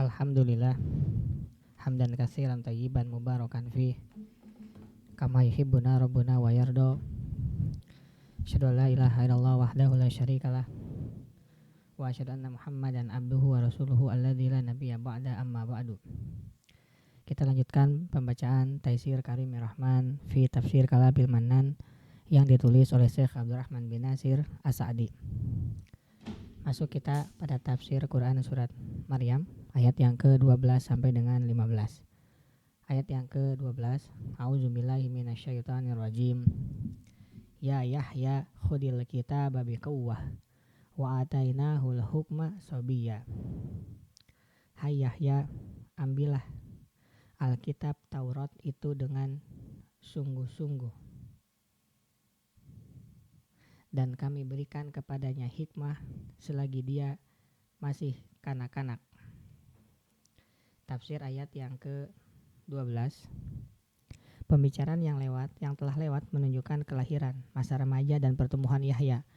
Alhamdulillah hamdan katsiran thayyiban mubarakan fi kama yuhibbuna rabbuna wa yarda. Asyhadu an la ilaha illallah wahdahu la syarikalah wa asyhadu anna Muhammadan abduhu wa rasuluhu alladzi la nabiyya ba'da, amma ba'du. Kita lanjutkan pembacaan Taisir Karimir Rahman fi Tafsir Kalamil Mannan yang ditulis oleh Syekh Abdurrahman bin Nasir As-Sa'di. Masuk kita pada tafsir Quran surat Maryam ayat yang ke-12 sampai dengan 15. Ayat yang ke-12, A'udzubillahi minasyaitonirrajim. Ya Yahya khudil kitaba biquwwah wa atainahul hukma sabiyya. Hai Yahya, ambillah Alkitab Taurat itu dengan sungguh-sungguh, dan kami berikan kepadanya hikmah selagi dia masih kanak-kanak. Tafsir ayat yang ke-12. Pembicaraan yang telah lewat menunjukkan kelahiran, masa remaja dan pertumbuhan Yahya.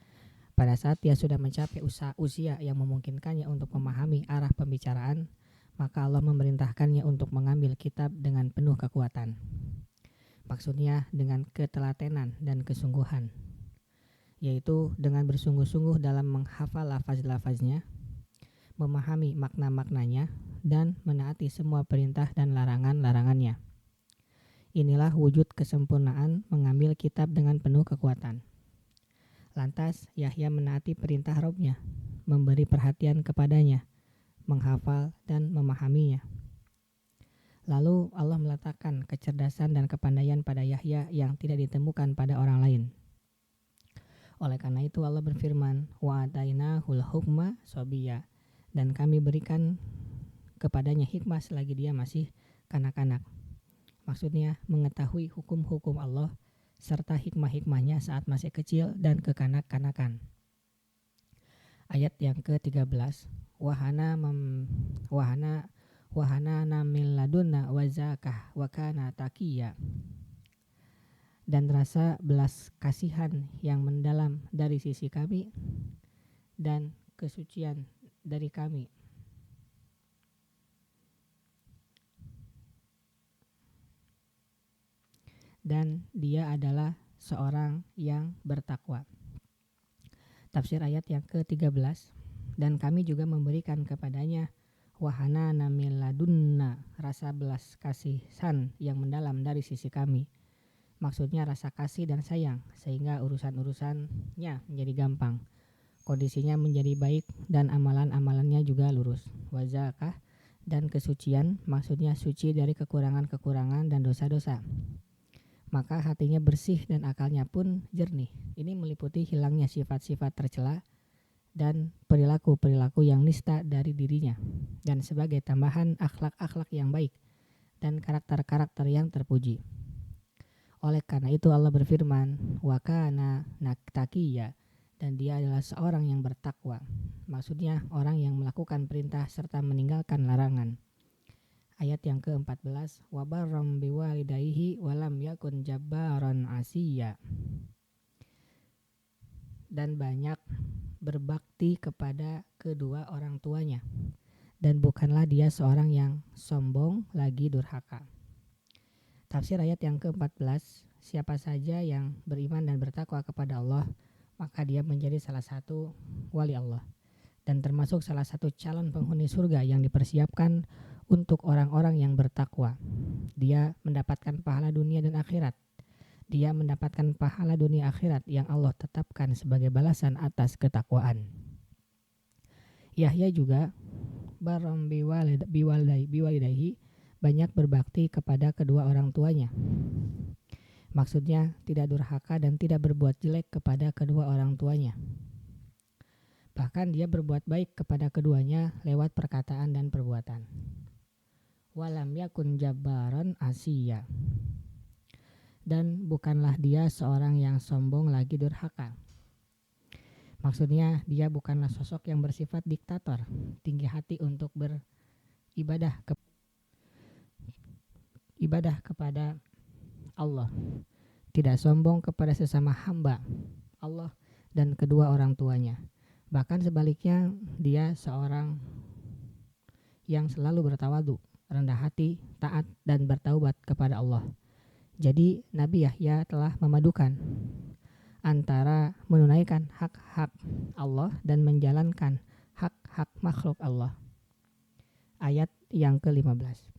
Pada saat dia sudah mencapai usia yang memungkinkannya untuk memahami arah pembicaraan, maka Allah memerintahkannya untuk mengambil kitab dengan penuh kekuatan. Maksudnya dengan ketelatenan dan kesungguhan, yaitu dengan bersungguh-sungguh dalam menghafal lafaz-lafaznya, memahami makna-maknanya, dan menaati semua perintah dan larangan-larangannya. Inilah wujud kesempurnaan mengambil kitab dengan penuh kekuatan. Lantas Yahya menaati perintah Rabb-Nya, memberi perhatian kepadanya, menghafal dan memahaminya. Lalu Allah meletakkan kecerdasan dan kepandaian pada Yahya yang tidak ditemukan pada orang lain. Oleh karena itu Allah berfirman, wa atainahul hukma sabiyya, dan kami berikan kepadanya hikmah selagi dia masih kanak-kanak. Maksudnya mengetahui hukum-hukum Allah serta hikmah-hikmahnya saat masih kecil dan kekanak-kanakan. Ayat yang ke-13, wahana min ladunna wa zakah wa kana taqiyya, dan rasa belas kasihan yang mendalam dari sisi kami dan kesucian dari kami. Dan dia adalah seorang yang bertakwa. Tafsir ayat yang ke-13, dan kami juga memberikan kepadanya wahana min ladunna, rasa belas kasihan yang mendalam dari sisi kami. Maksudnya rasa kasih dan sayang, sehingga urusan-urusannya menjadi gampang, kondisinya menjadi baik, dan amalan-amalannya juga lurus. Wazakah, dan kesucian, maksudnya suci dari kekurangan-kekurangan dan dosa-dosa. Maka hatinya bersih dan akalnya pun jernih. Ini meliputi hilangnya sifat-sifat tercela dan perilaku-perilaku yang nista dari dirinya, dan sebagai tambahan akhlak-akhlak yang baik dan karakter-karakter yang terpuji. Oleh karena itu Allah berfirman, wa kana taqiyya, dan dia adalah seorang yang bertakwa. Maksudnya orang yang melakukan perintah serta meninggalkan larangan. Ayat yang ke-14, wa barram biwalidayhi wa lam yakun jabbaran asiyya, dan banyak berbakti kepada kedua orang tuanya, dan bukanlah dia seorang yang sombong lagi durhaka. Tafsir ayat yang ke-14, siapa saja yang beriman dan bertakwa kepada Allah, maka dia menjadi salah satu wali Allah, dan termasuk salah satu calon penghuni surga yang dipersiapkan untuk orang-orang yang bertakwa. Dia mendapatkan pahala dunia dan akhirat. Dia mendapatkan pahala dunia akhirat yang Allah tetapkan sebagai balasan atas ketakwaan. Yahya juga barram biwalidayhi, banyak berbakti kepada kedua orang tuanya. Maksudnya tidak durhaka dan tidak berbuat jelek kepada kedua orang tuanya. Bahkan dia berbuat baik kepada keduanya lewat perkataan dan perbuatan. Walam yakun jabbaran asiyya, dan bukanlah dia seorang yang sombong lagi durhaka. Maksudnya dia bukanlah sosok yang bersifat diktator, tinggi hati untuk beribadah kepada Allah, tidak sombong kepada sesama hamba Allah dan kedua orang tuanya. Bahkan sebaliknya, dia seorang yang selalu bertawadu, rendah hati, taat, dan bertaubat kepada Allah. Jadi Nabi Yahya telah memadukan antara menunaikan hak-hak Allah dan menjalankan hak-hak makhluk Allah. Ayat yang ke-15.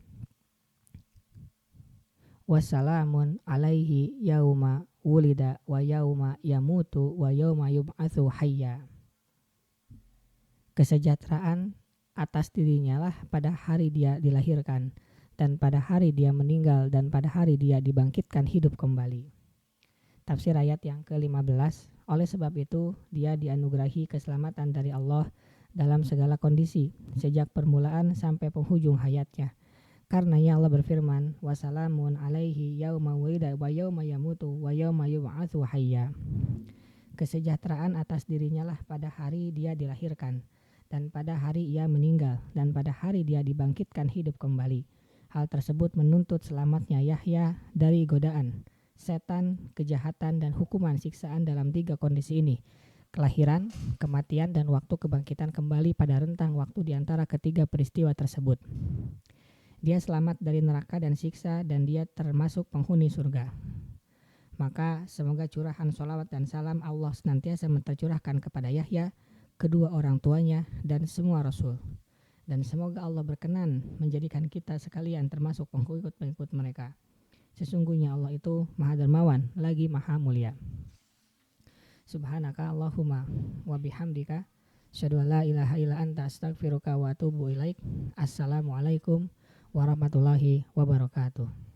Wassalamun alaihi yauma wulida wa yauma yamutu wa yauma yub'atsu hayya. Kesejahteraan atas dirinya lah pada hari dia dilahirkan, dan pada hari dia meninggal, dan pada hari dia dibangkitkan hidup kembali. Tafsir ayat yang ke-15. Oleh sebab itu dia dianugerahi keselamatan dari Allah dalam segala kondisi, sejak permulaan sampai penghujung hayatnya. Karenanya Allah berfirman, wassalamun alaihi yauma wulida wa yauma yamutu wa yauma yub'atsu hayya. Kesejahteraan atas dirinya lah pada hari dia dilahirkan, dan pada hari ia meninggal, dan pada hari dia dibangkitkan hidup kembali. Hal tersebut menuntut selamatnya Yahya dari godaan setan, kejahatan, dan hukuman siksaan dalam 3 kondisi ini: kelahiran, kematian, dan waktu kebangkitan kembali pada rentang waktu di antara ketiga peristiwa tersebut. Dia selamat dari neraka dan siksa, dan dia termasuk penghuni surga. Maka semoga curahan sholawat dan salam Allah senantiasa tercurahkan kepada Yahya, kedua orang tuanya, dan semua rasul. Dan semoga Allah berkenan menjadikan kita sekalian termasuk pengikut-pengikut mereka. Sesungguhnya Allah itu Maha Dermawan lagi Maha Mulia. Subhanaka Allahumma wa bihamdika asyhadu an la ilaha illa anta astaghfiruka wa atubu ilaik. Assalamualaikum warahmatullahi wabarakatuh.